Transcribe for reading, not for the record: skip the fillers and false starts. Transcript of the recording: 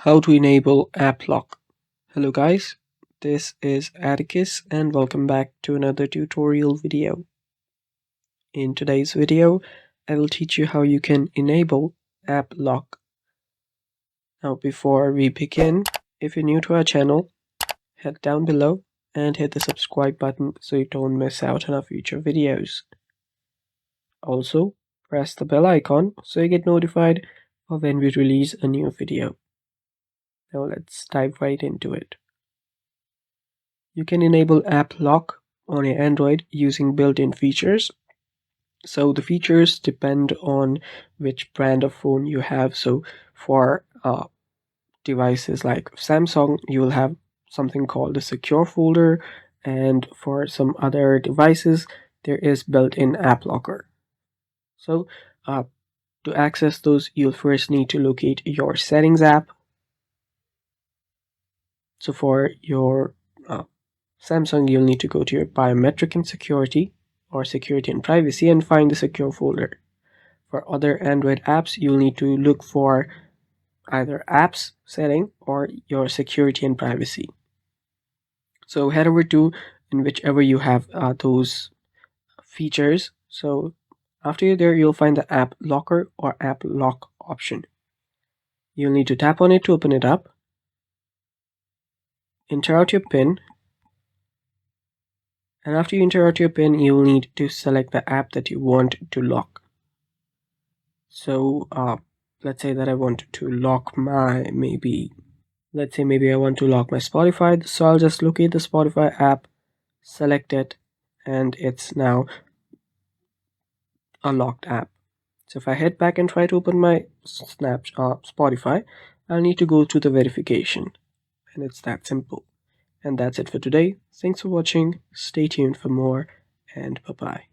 How to enable app lock. Hello guys, this is Atticus and welcome back to another tutorial video. In today's video, I will teach you how you can enable app lock. Now before we begin, if you're new to our channel, head down below and hit the subscribe button so you don't miss out on our future videos. Also, press the bell icon so you get notified of when we release a new video. Now let's dive right into it. You can enable app lock on your Android using built-in features. So the features depend on which brand of phone you have. So for devices like Samsung, you will have something called the secure folder, and for some other devices there is built-in app locker. So to access those, you'll first need to locate your settings app. So for your Samsung, you'll need to go to your biometric and security or security and privacy and find the secure folder. For other Android apps, you'll need to look for either apps setting or your security and privacy. So head over to in whichever you have those features. So after you're there, you'll find the app locker or app lock option. You'll need to tap on it to open it up. Enter out your PIN. And after you enter out your PIN, you will need to select the app that you want to lock. So let's say that I want to lock my maybe I want to lock my Spotify. So I'll just locate the Spotify app, select it, and it's now a locked app. So if I head back and try to open my Spotify, I'll need to go to the verification, and it's that simple. And that's it for today. Thanks for watching. Stay tuned for more, and bye-bye.